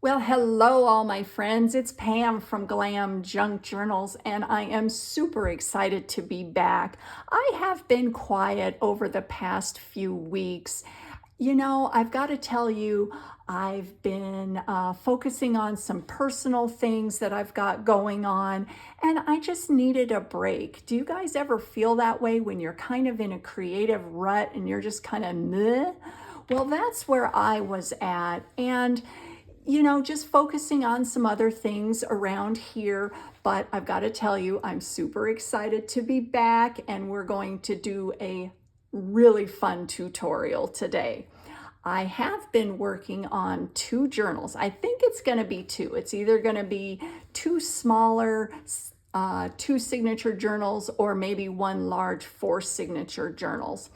Well, hello, all my friends. It's Pam from GlamJunkJournals, and I am super excited to be back. I have been quiet over the past few weeks. You know, I've got to tell you, I've been focusing on some personal things that I've got going on, and I just needed a break. Do you guys ever feel that way when you're kind of in a creative rut and you're just kind of meh? Well, that's where I was at. And you know, just focusing on some other things around here. But I've got to tell you, I'm super excited to be back, and we're going to do a really fun tutorial today. I have been working on 2 journals. I think it's going to be 2. It's either going to be 2 smaller 2 signature journals, or maybe 1 large 4 signature journals.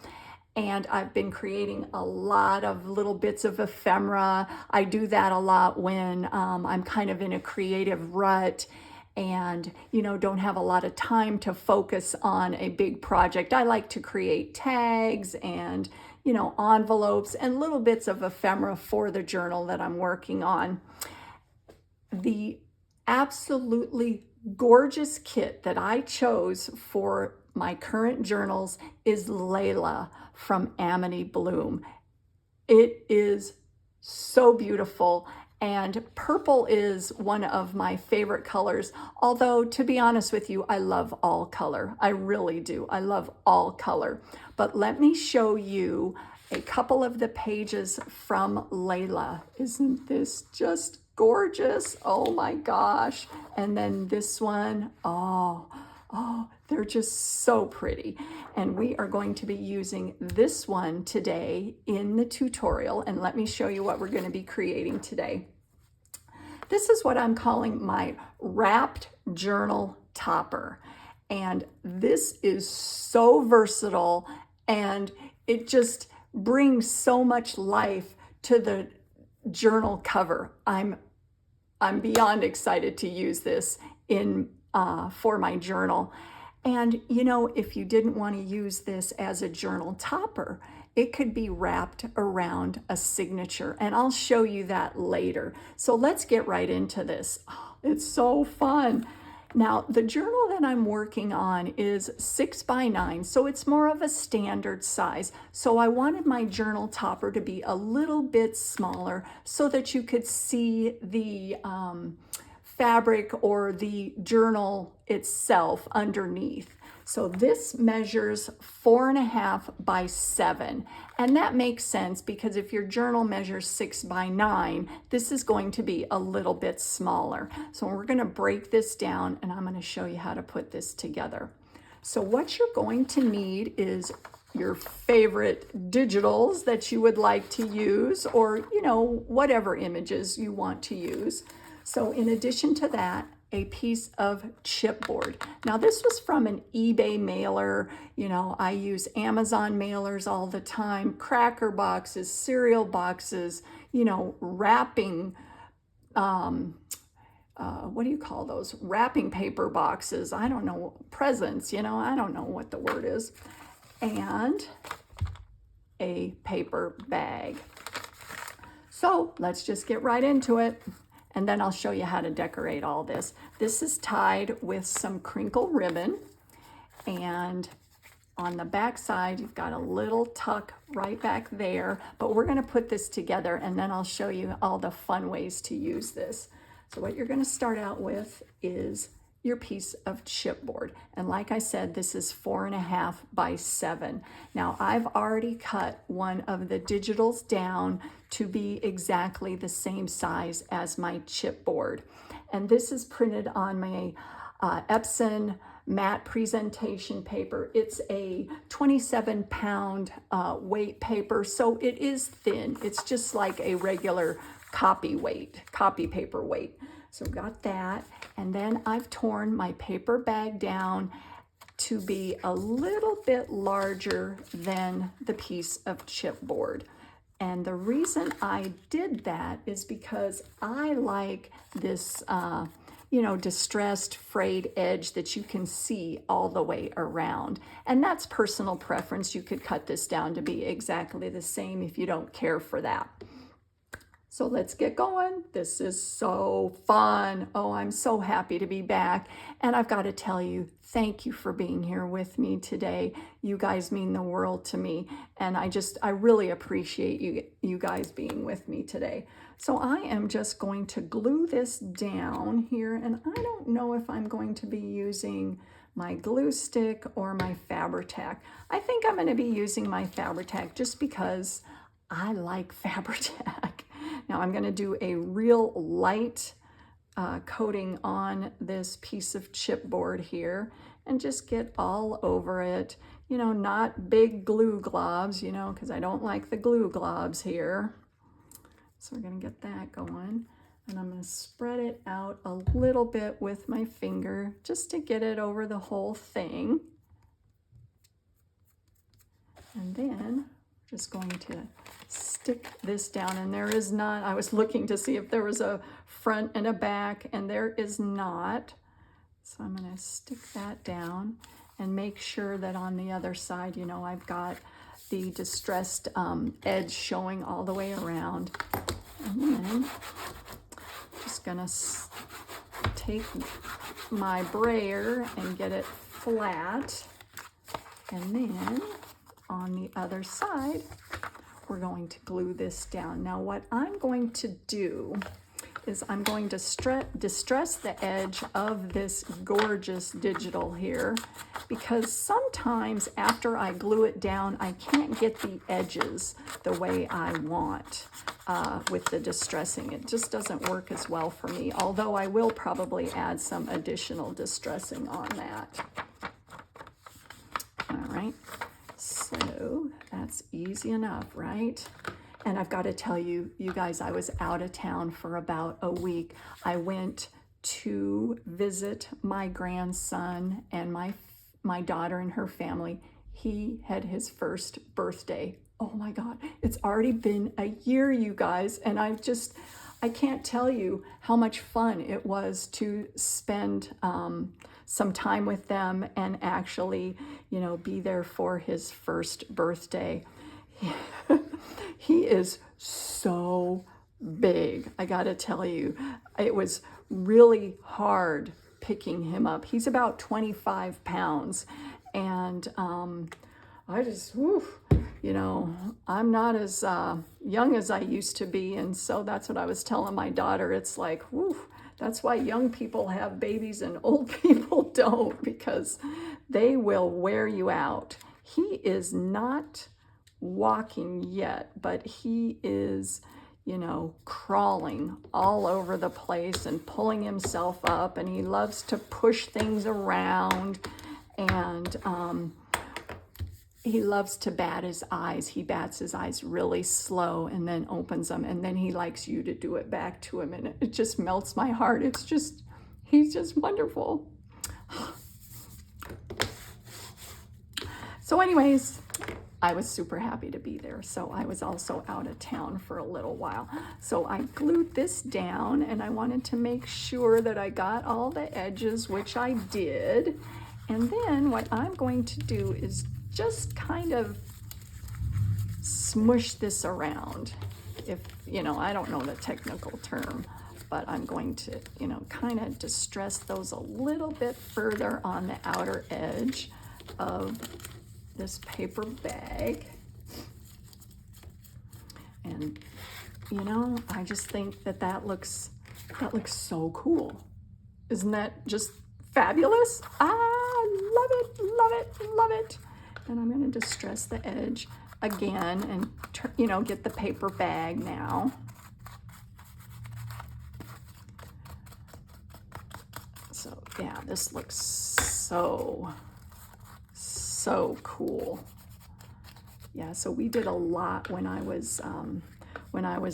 And I've been creating a lot of little bits of ephemera. I do that a lot when I'm kind of in a creative rut and, you know, don't have a lot of time to focus on a big project. I like to create tags and, you know, envelopes and little bits of ephemera for the journal that I'm working on. The absolutely gorgeous kit that I chose for my current journals is Layla from Amity Bloom. It is so beautiful, and purple is one of my favorite colors, although to be honest with you, I love all color. I really do. I love all color. But let me show you a couple of the pages from Layla. Isn't this just gorgeous? Oh my gosh. And then this one, oh, they're just so pretty. And we are going to be using this one today in the tutorial. And let me show you what we're going to be creating today. This is what I'm calling my wrapped journal topper. And this is so versatile, and it just brings so much life to the journal cover. I'm beyond excited to use this in for my journal. And you know, if you didn't want to use this as a journal topper, it could be wrapped around a signature, and I'll show you that later. So let's get right into this. Oh, it's so fun. Now, the journal that I'm working on is 6x9, so it's more of a standard size. So I wanted my journal topper to be a little bit smaller so that you could see the fabric or the journal itself underneath. So this measures 4.5 by 7. And that makes sense because if your journal measures 6x9, this is going to be a little bit smaller. So we're going to break this down, and I'm going to show you how to put this together. So what you're going to need is your favorite digitals that you would like to use, or, you know, whatever images you want to use. So in addition to that, a piece of chipboard. Now this was from an eBay mailer. You know, I use Amazon mailers all the time, cracker boxes, cereal boxes, you know, wrapping, what do you call those? Wrapping paper boxes. I don't know, presents, you know, I don't know what the word is. And a paper bag. So let's just get right into it. And then I'll show you how to decorate all this. This is tied with some crinkle ribbon. And on the back side, you've got a little tuck right back there. But we're going to put this together, and then I'll show you all the fun ways to use this. So what you're going to start out with is your piece of chipboard. And like I said, this is 4.5 by 7. Now I've already cut one of the digitals down to be exactly the same size as my chipboard. And this is printed on my Epson matte presentation paper. It's a 27-pound weight paper, so it is thin. It's just like a regular copy paper weight. So got that, and then I've torn my paper bag down to be a little bit larger than the piece of chipboard. And the reason I did that is because I like this, you know, distressed frayed edge that you can see all the way around. And that's personal preference. You could cut this down to be exactly the same if you don't care for that. So let's get going. This is so fun. Oh, I'm so happy to be back. And I've got to tell you, thank you for being here with me today. You guys mean the world to me. And I really appreciate you guys being with me today. So I am just going to glue this down here. And I don't know if I'm going to be using my glue stick or my Fabri-Tac. I think I'm going to be using my Fabri-Tac just because I like Fabri-Tac. Now I'm going to do a real light coating on this piece of chipboard here and just get all over it. You know, not big glue globs, you know, because I don't like the glue globs here. So we're going to get that going. And I'm going to spread it out a little bit with my finger just to get it over the whole thing. And then just going to stick this down, and there is not, I was looking to see if there was a front and a back, and there is not. So I'm going to stick that down and make sure that on the other side, you know, I've got the distressed edge showing all the way around. And then just going to take my brayer and get it flat, and then on the other side, we're going to glue this down. Now what I'm going to do is I'm going to distress the edge of this gorgeous digital here, because sometimes after I glue it down, I can't get the edges the way I want with the distressing. It just doesn't work as well for me, although I will probably add some additional distressing on that. All right. So that's easy enough, right? And I've got to tell you, you guys, I was out of town for about a week. I went to visit my grandson and my daughter and her family. He had his first birthday. Oh my God, it's already been a year, you guys. And I can't tell you how much fun it was to spend some time with them and actually, you know, be there for his first birthday. He is so big. I gotta tell you, it was really hard picking him up. He's about 25 pounds. And I just, you know, I'm not as young as I used to be. And so that's what I was telling my daughter. It's like, that's why young people have babies and old people don't, because they will wear you out. He is not walking yet, but he is, you know, crawling all over the place and pulling himself up, and he loves to push things around, and he loves to bat his eyes. He bats his eyes really slow and then opens them, and then he likes you to do it back to him, and it just melts my heart. He's just wonderful. So anyways, I was super happy to be there. So I was also out of town for a little while. So I glued this down, and I wanted to make sure that I got all the edges, which I did. And then what I'm going to do is just kind of smush this around. If, you know, I don't know the technical term, but I'm going to, you know, kind of distress those a little bit further on the outer edge of this paper bag. And, you know, I just think that looks so cool. Isn't that just fabulous? Love it, love it, love it. And I'm going to distress the edge again and, you know, get the paper bag now. So yeah, this looks so cool. Yeah, so we did a lot when I was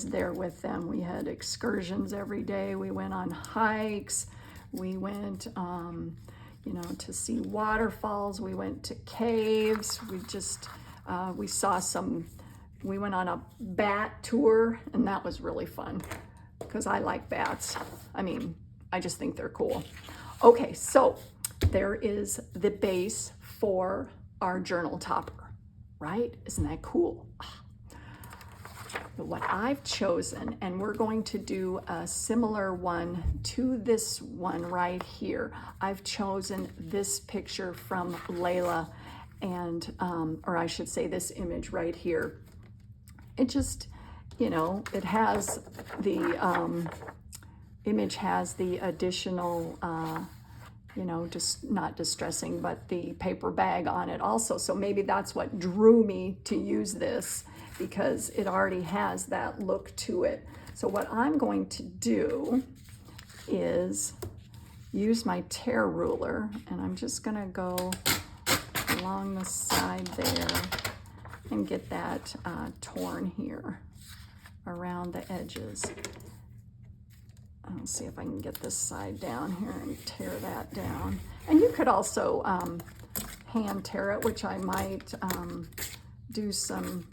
there with them. We had excursions every day. We went on hikes. We went, you know, to see waterfalls. We went to caves. We just, we saw some we went on a bat tour, and that was really fun because I like bats. I mean, I just think they're cool. Okay, so there is the base for our journal topper, right? Isn't that cool? But what I've chosen, and we're going to do a similar one to this one right here. I've chosen this picture from Layla, and, or I should say this image right here. It just, you know, it has the, image has the additional, you know, just not distressing, but the paper bag on it also. So maybe that's what drew me to use this, because it already has that look to it. So what I'm going to do is use my tear ruler, and I'm just gonna go along the side there and get that torn here around the edges. Let's see if I can get this side down here and tear that down. And you could also hand tear it, which I might do some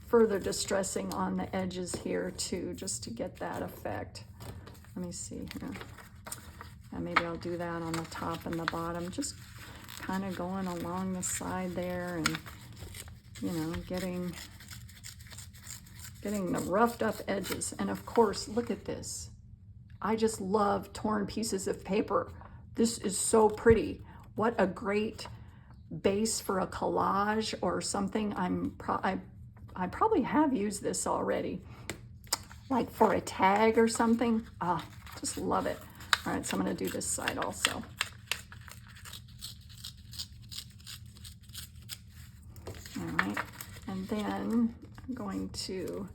further distressing on the edges here too, just to get that effect. Let me see here. And maybe I'll do that on the top and the bottom, just kind of going along the side there and, you know, getting the roughed up edges. And of course, look at this. I just love torn pieces of paper. This is so pretty. What a great base for a collage or something. I probably have used this already, like for a tag or something. Ah, just love it. All right, so I'm gonna do this side also. All right, and then I'm going to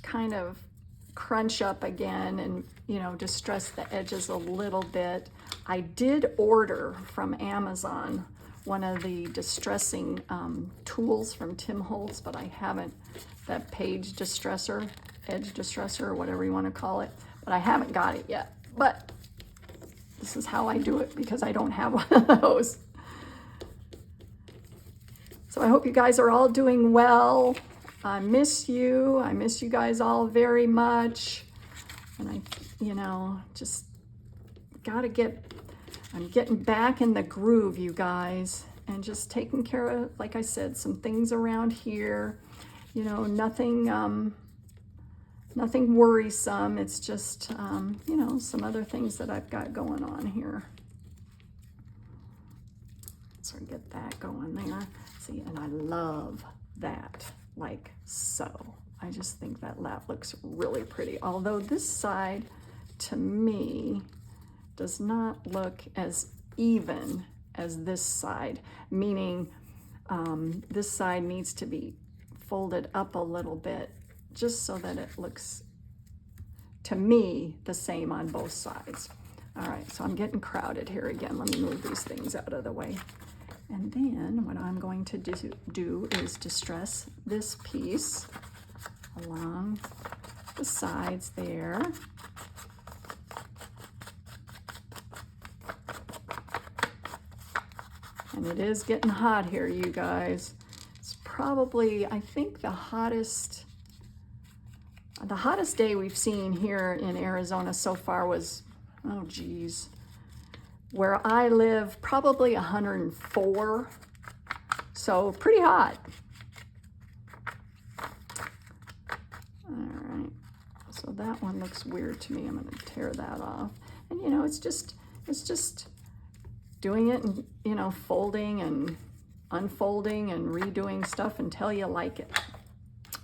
kind of crunch up again and, you know, distress the edges a little bit. I did order from Amazon one of the distressing tools from Tim Holtz, but I haven't, that page distressor, edge distressor, or whatever you want to call it, but I haven't got it yet. But this is how I do it because I don't have one of those. So I hope you guys are all doing well. I miss you. I miss you guys all very much. And I, you know, just gotta I'm getting back in the groove, you guys, and just taking care of, like I said, some things around here. You know, nothing worrisome. It's just, you know, some other things that I've got going on here. So get that going there. See, and I love that, like so. I just think that looks really pretty. Although this side, to me, does not look as even as this side, meaning this side needs to be folded up a little bit just so that it looks, to me, the same on both sides. All right, so I'm getting crowded here again. Let me move these things out of the way. And then what I'm going to do is distress this piece along the sides there. And it is getting hot here, you guys. It's probably, I think, the hottest day we've seen here in Arizona so far was, oh geez, where I live, probably 104. So pretty hot. All right, so that one looks weird to me. I'm gonna tear that off. And you know, it's just doing it and, you know, folding and unfolding and redoing stuff until you like it.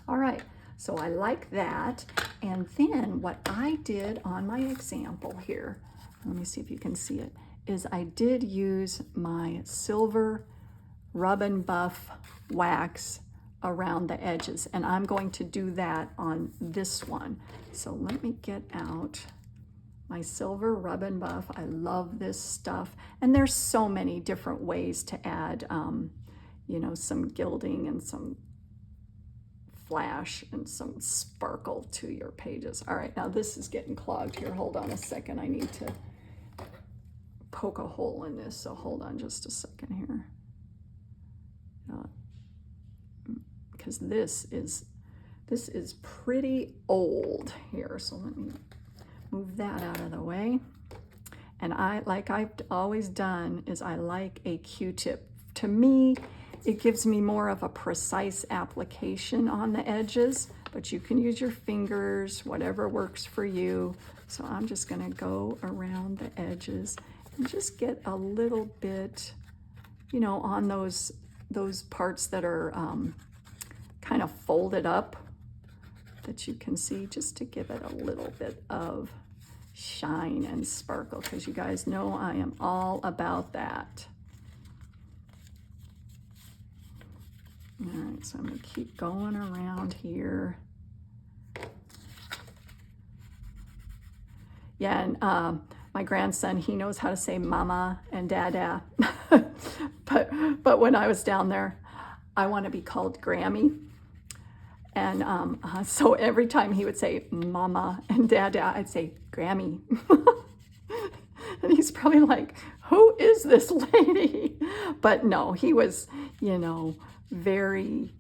All right, so I like that. And then what I did on my example here, let me see if you can see it, is I did use my silver rub and buff wax around the edges, and I'm going to do that on this one. So let me get out my silver rub and buff. I love this stuff. And there's so many different ways to add, you know, some gilding and some flash and some sparkle to your pages. All right, now this is getting clogged here. Hold on a second. I need to poke a hole in this. So hold on just a second here. because this is pretty old here. So let me move that out of the way. And like I've always done, is I like a Q-tip. To me, it gives me more of a precise application on the edges, but you can use your fingers, whatever works for you. So I'm just gonna go around the edges and just get a little bit, you know, on those parts that are kind of folded up that you can see, just to give it a little bit of shine and sparkle, because you guys know I am all about that. All right, so I'm gonna keep going around here. Yeah, and my grandson, he knows how to say mama and dada. but when I was down there, I want to be called Grammy. And so every time he would say mama and dada, I'd say Grammy. And he's probably like, who is this lady? But no, he was, you know, he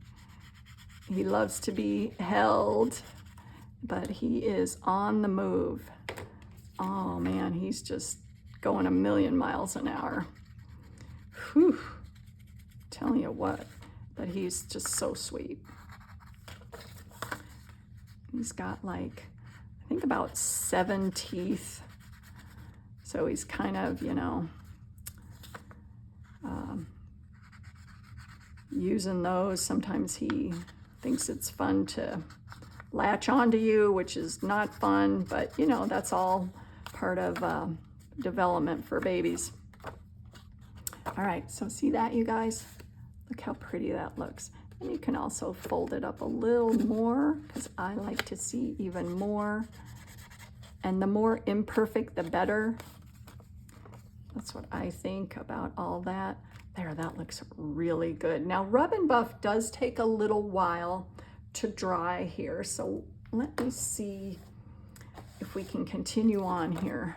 loves to be held, but he is on the move. Oh man, he's just going a million miles an hour. Whew, telling you what, but he's just so sweet. He's got like, I think about 7 teeth. So he's kind of, you know, using those. Sometimes he thinks it's fun to latch onto you, which is not fun, but you know, that's all part of development for babies. All right, so see that, you guys? Look how pretty that looks. And you can also fold it up a little more, because I like to see even more. And the more imperfect, the better. That's what I think about all that. There, that looks really good. Now, Rub and Buff does take a little while to dry here. So let me see if we can continue on here.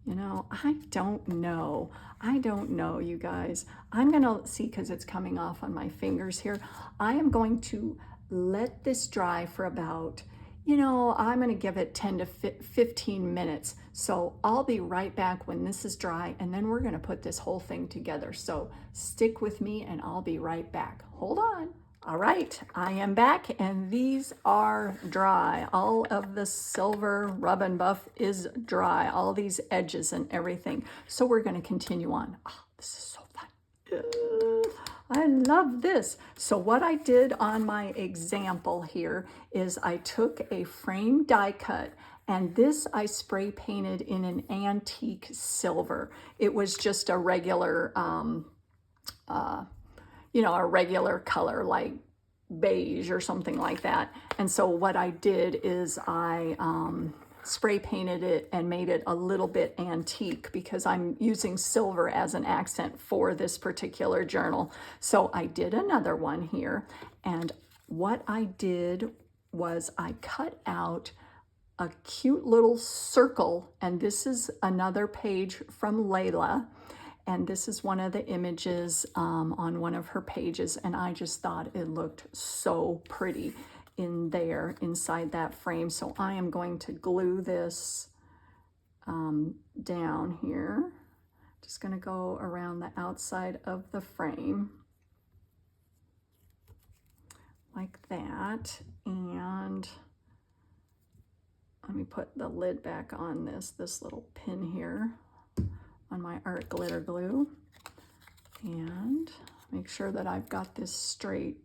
You know, I don't know, you guys. I'm gonna see, because it's coming off on my fingers here. I am going to let this dry for about, you know, I'm gonna give it 10 to 15 minutes. So I'll be right back when this is dry, and then we're gonna put this whole thing together. So stick with me and I'll be right back. Hold on. All right, I am back, and these are dry. All of the silver Rub and Buff is dry, all these edges and everything. So we're gonna continue on. Oh, this is so fun. I love this. So what I did on my example here is I took a frame die cut, and this I spray painted in an antique silver. It was just a regular, you know, a regular color like beige or something like that. And so what I did is I spray painted it and made it a little bit antique, because I'm using silver as an accent for this particular journal. So I did another one here, and what I did was I cut out a cute little circle, and this is another page from Layla. And this is one of the images on one of her pages, and I just thought it looked so pretty in there inside that frame. So I am going to glue this down here. Just going to go around the outside of the frame like that. And let me put the lid back on this little pin here on my art glitter glue, and make sure that I've got this straight,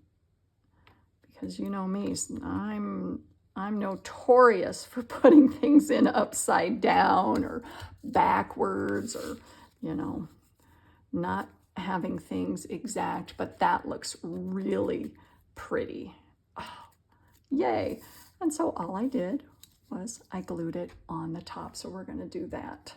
because you know me, I'm notorious for putting things in upside down or backwards, or you know, not having things exact. But that looks really pretty. Oh, yay. And so all I did was I glued it on the top. So we're going to do that.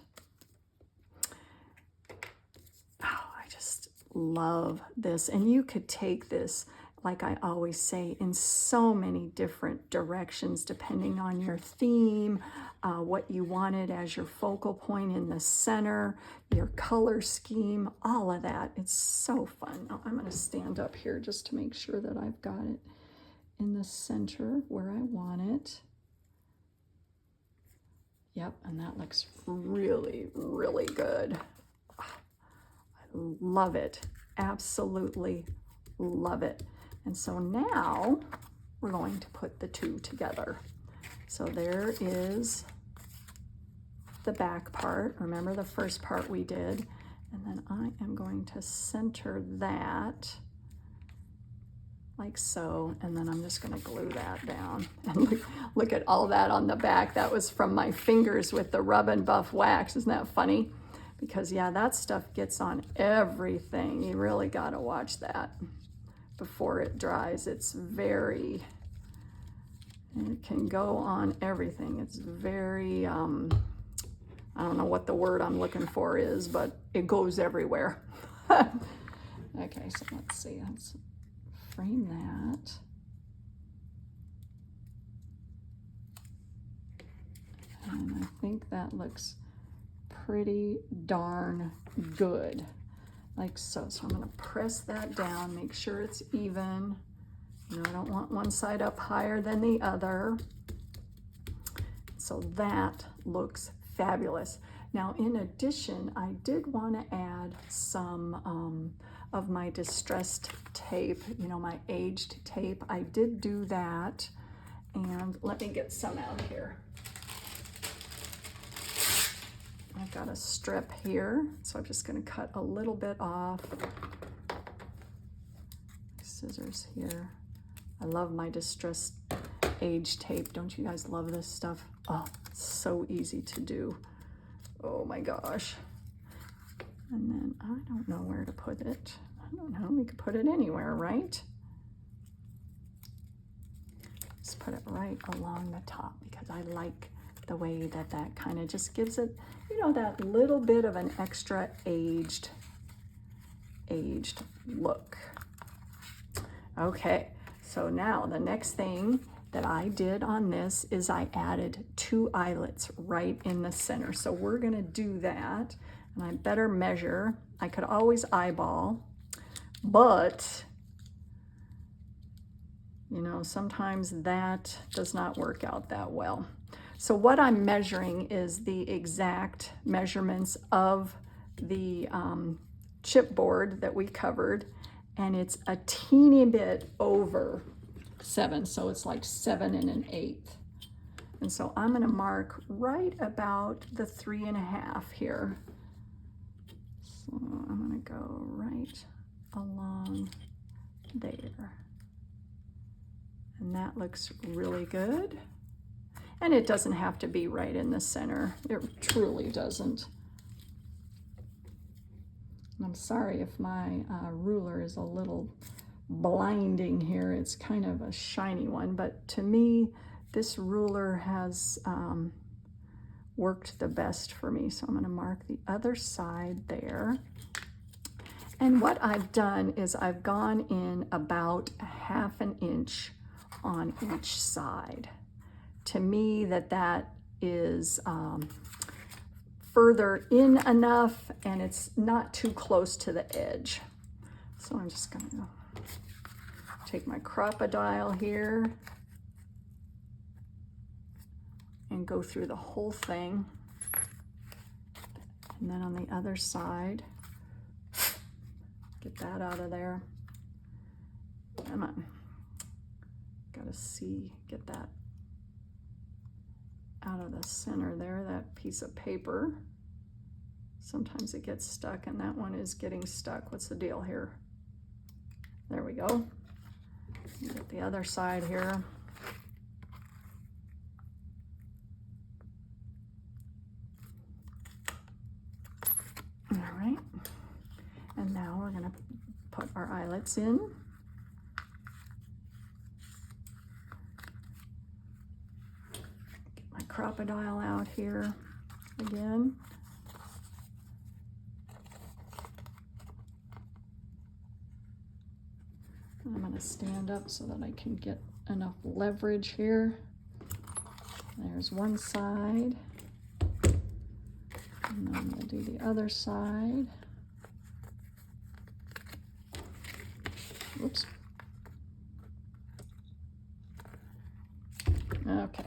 Love this. And you could take this like I always say, in so many different directions, depending on your theme, what you wanted as your focal point in the center, your color scheme, all of that. It's so fun. Now, I'm going to stand up here just to make sure that I've got it in the center where I want it. Yep, and that looks really, really good. I love it. Absolutely love it. And so now we're going to put the two together. So there is the back part. Remember the first part we did. And then I am going to center that like so, and then I'm just going to glue that down. And look at all that on the back. That was from my fingers with the Rub and Buff wax. Isn't that funny? Because yeah, that stuff gets on everything. You really got to watch that before it dries. It's very, it can go on everything. It's very, I don't know what the word I'm looking for is, but it goes everywhere. Okay, so let's see. Let's frame that. And I think that looks pretty darn good. Like so. So I'm going to press that down, make sure it's even. You know, I don't want one side up higher than the other. So that looks fabulous. Now, in addition, I did want to add some of my distressed tape, you know, my aged tape. I did do that, and let me get some out here. I've got a strip here, so I'm just going to cut a little bit off. Scissors here. I love my distressed aged tape. Don't you guys love this stuff? Oh, it's so easy to do. Oh my gosh. And then I don't know where to put it. I don't know, we could put it anywhere, right? Just put it right along the top because I like the way that that kind of just gives it, you know, that little bit of an extra aged look. Okay, so now the next thing that I did on this is I added 2 eyelets right in the center. So we're gonna do that, and I better measure. I could always eyeball, but you know, sometimes that does not work out that well. So what I'm measuring is the exact measurements of the chipboard that we covered, and it's a teeny bit over 7, so it's like 7 1/8. And so I'm going to mark right about the 3.5 here. So I'm going to go right along there. And that looks really good. And it doesn't have to be right in the center. It truly doesn't. I'm sorry if my ruler is a little blinding here. It's kind of a shiny one, but to me, this ruler has worked the best for me. So I'm going to mark the other side there. And what I've done is I've gone in about 1/2 inch on each side. To me, that is further in enough, and it's not too close to the edge. So I'm just going to take my crocodile here and go through the whole thing. And then on the other side, get that out of there. Come on. Gotta see, get that out of the center there, that piece of paper. Sometimes it gets stuck, and that one is getting stuck. What's the deal here? There we go. Get the other side here. All right. And now we're going to put our eyelets in. Get my crocodile out here again. I'm going to stand up so that I can get enough leverage here. There's one side. And then we'll do the other side. Oops. Okay.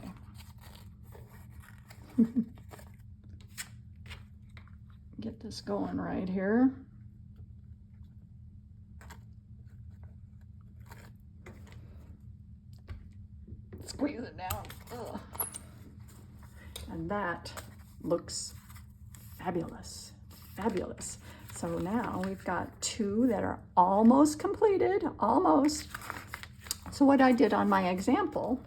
Get this going right here. Squeeze it down. Ugh. And that looks fabulous, fabulous. So now we've got two that are almost completed, almost. So what I did on my example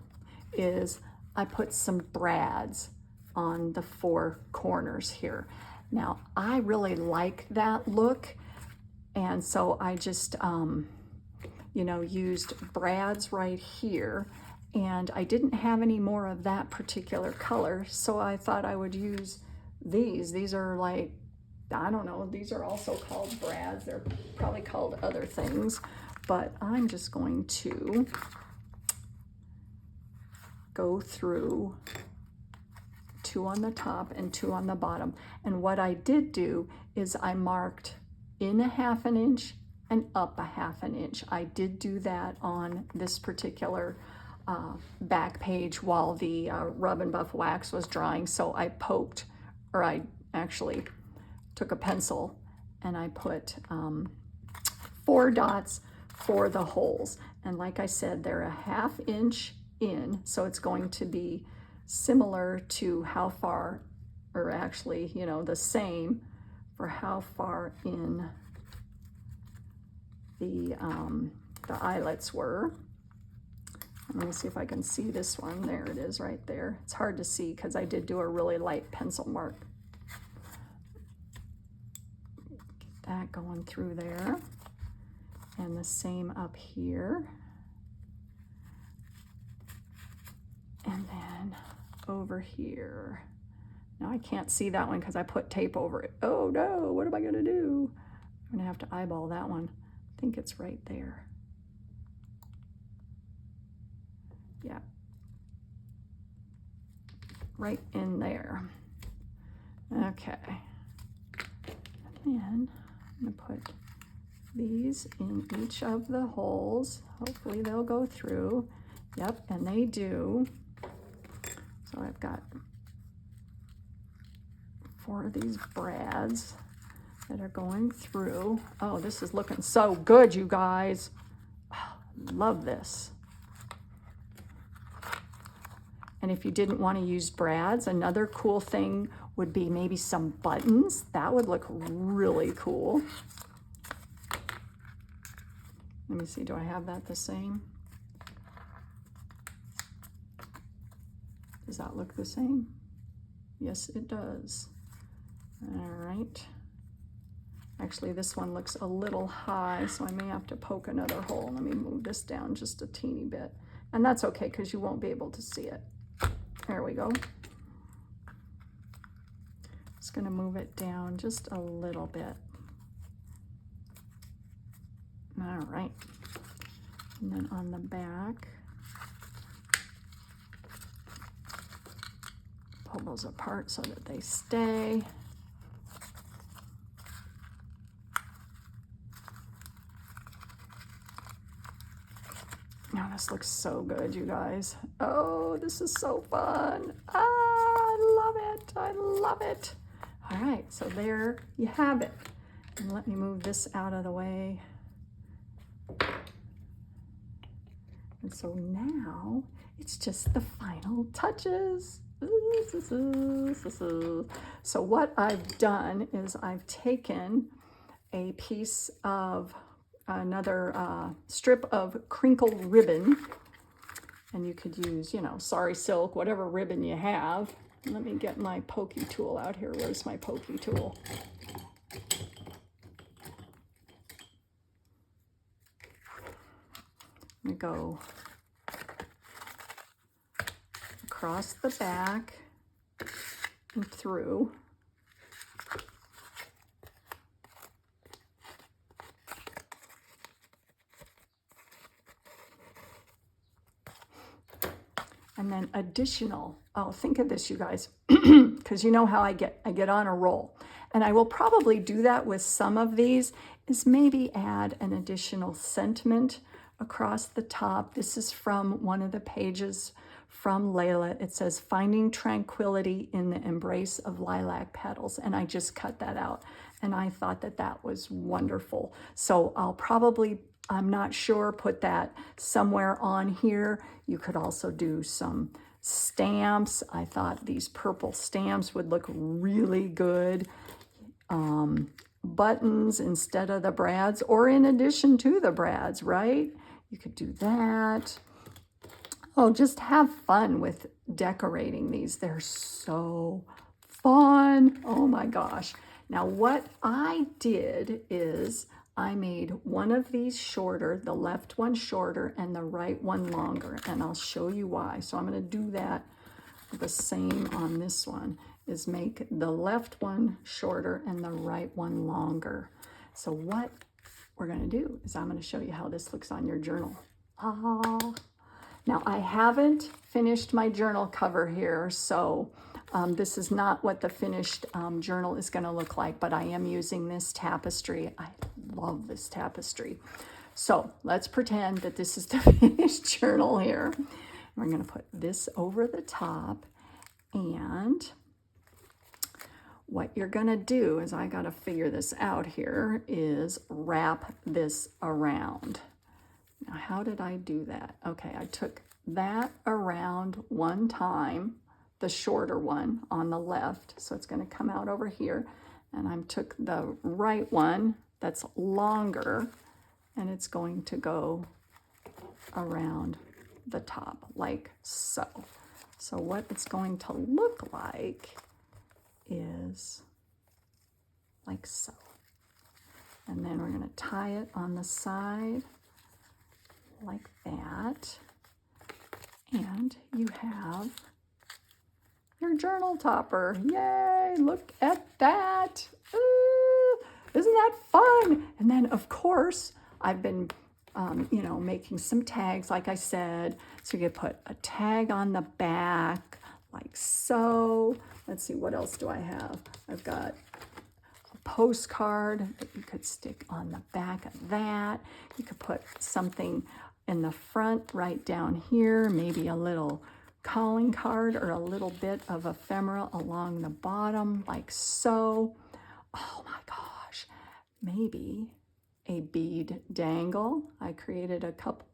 is I put some brads on the four corners here. Now I really like that look, and so I just you know, used brads right here, and I didn't have any more of that particular color, so I thought I would use these. These are like, I don't know, these are also called brads. They're probably called other things, but I'm just going to go through two on the top and two on the bottom. And what I did do is I marked in a 1/2 inch and up a 1/2 inch. I did do that on this particular back page while the rub and buff wax was drying. So I poked, or I actually took a pencil and I put 4 dots for the holes. And like I said, they're a 1/2 inch in, so it's going to be similar to how far, or actually, you know, the same for how far in the eyelets were. Let me see if I can see this one. There it is right there. It's hard to see because I did do a really light pencil mark. Get that going through there. And the same up here. And then over here. Now I can't see that one because I put tape over it. Oh no, what am I gonna do? I'm gonna have to eyeball that one. I think it's right there. Yeah. Right in there. Okay. And then I'm gonna put these in each of the holes. Hopefully they'll go through. Yep, and they do. So I've got 4 of these brads that are going through. Oh, this is looking so good, you guys. Oh, love this. And if you didn't want to use brads, another cool thing would be maybe some buttons. That would look really cool. Let me see, do I have that the same? Does that look the same? Yes, it does. All right. Actually, this one looks a little high, so I may have to poke another hole. Let me move this down just a teeny bit. And that's okay, because you won't be able to see it. There we go. Just gonna move it down just a little bit. All right. And then on the back, pull those apart so that they stay. Now this looks so good, you guys. Oh, this is so fun. Ah, I love it. I love it. All right, so there you have it. And let me move this out of the way. And so now it's just the final touches. So what I've done is I've taken a piece of another strip of crinkled ribbon, and you could use, you know, sari silk, whatever ribbon you have. Let me get my pokey tool out here. Where's my pokey tool? Let me go across the back and through. And then additional, oh, think of this, you guys, because you know how I get on a roll. And I will probably do that with some of these, is maybe add an additional sentiment across the top. This is from one of the pages from Layla. It says, finding tranquility in the embrace of lilac petals. And I just cut that out. And I thought that that was wonderful. So I'll probably, I'm not sure, put that somewhere on here. You could also do some stamps. I thought these purple stamps would look really good. Buttons instead of the brads, or in addition to the brads, right? You could do that. Oh, just have fun with decorating these. They're so fun. Oh my gosh. Now what I did is I made one of these shorter, the left one shorter and the right one longer, and I'll show you why. So I'm going to do that the same on this one, is make the left one shorter and the right one longer. So what we're going to do is I'm going to show you how this looks on your journal. Now I haven't finished my journal cover here, so this is not what the finished journal is going to look like, but I am using this tapestry. I love this tapestry. So let's pretend that this is the finished journal here. We're going to put this over the top, and what you're going to do is, I got to figure this out here, is wrap this around. Now, how did I do that? Okay, I took that around one time, the shorter one on the left, so it's going to come out over here, and I took the right one that's longer, and it's going to go around the top like so. So what it's going to look like is like so. And then we're going to tie it on the side like that. And you have your journal topper. Yay, look at that. Ooh, isn't that fun? And then of course, I've been you know, making some tags, like I said. So you could put a tag on the back, like so. Let's see, what else do I have? I've got a postcard that you could stick on the back of that. You could put something in the front right down here, maybe a little calling card or a little bit of ephemera along the bottom, like so. Oh my gosh, maybe a bead dangle. I created a couple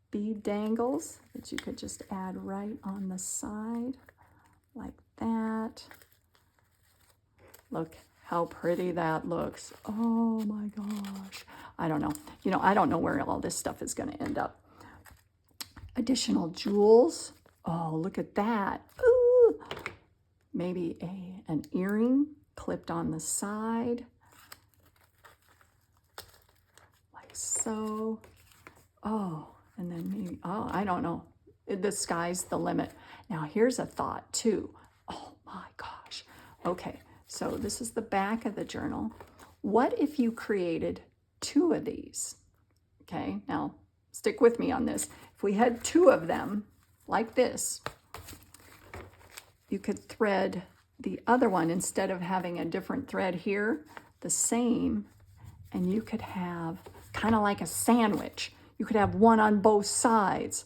bead dangles that you could just add right on the side like that. Look how pretty that looks. Oh my gosh. I don't know. You know, I don't know where all this stuff is going to end up. Additional jewels. Oh, look at that. Ooh. Maybe an earring clipped on the side. So, oh, and then maybe, oh, I don't know. The sky's the limit. Now, here's a thought, too. Oh, my gosh. Okay, so this is the back of the journal. What if you created 2 of these? Okay, now, stick with me on this. If we had 2 of them, like this, you could thread the other one, instead of having a different thread here, the same, and you could have kind of like a sandwich. You could have one on both sides.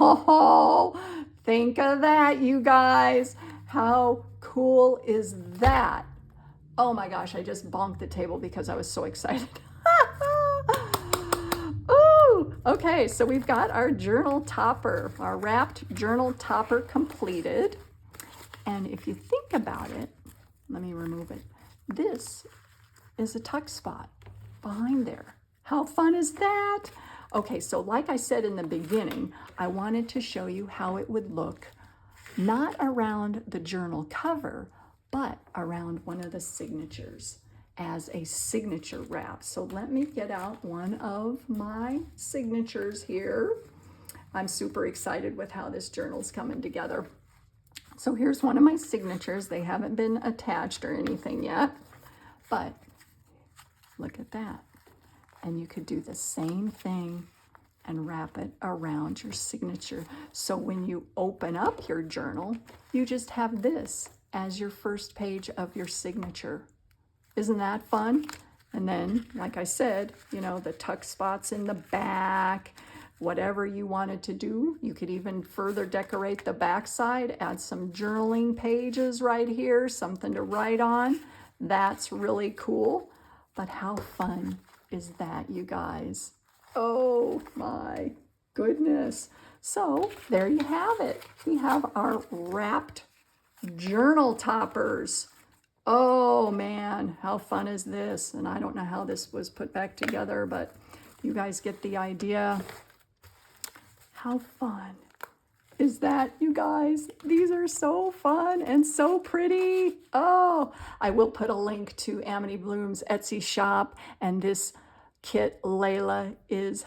Oh, think of that, you guys. How cool is that? Oh my gosh, I just bonked the table because I was so excited. Ooh, okay, so we've got our journal topper, our wrapped journal topper completed. And if you think about it, let me remove it. This is a tuck spot behind there. How fun is that? Okay, so like I said in the beginning, I wanted to show you how it would look, not around the journal cover, but around one of the signatures as a signature wrap. So let me get out one of my signatures here. I'm super excited with how this journal's coming together. So here's one of my signatures. They haven't been attached or anything yet, but look at that. And you could do the same thing and wrap it around your signature. So when you open up your journal, you just have this as your first page of your signature. Isn't that fun? And then, like I said, you know, the tuck spots in the back, whatever you wanted to do. You could even further decorate the back side, add some journaling pages right here, something to write on. That's really cool. But how fun is that, you guys? Oh my goodness. So there you have it. We have our wrapped journal toppers. Oh man, how fun is this? And I don't know how this was put back together, but you guys get the idea. How fun is that, you guys? These are so fun and so pretty. Oh, I will put a link to Amity Bloom's Etsy shop, and this kit, Layla, is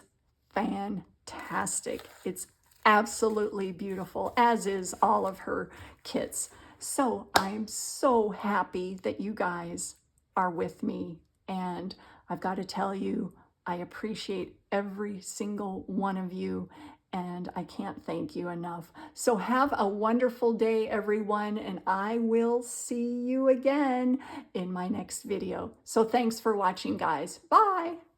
fantastic. It's absolutely beautiful, as is all of her kits. So I'm so happy that you guys are with me, and I've got to tell you, I appreciate every single one of you, and I can't thank you enough. So have a wonderful day, everyone, and I will see you again in my next video. So thanks for watching, guys. Bye.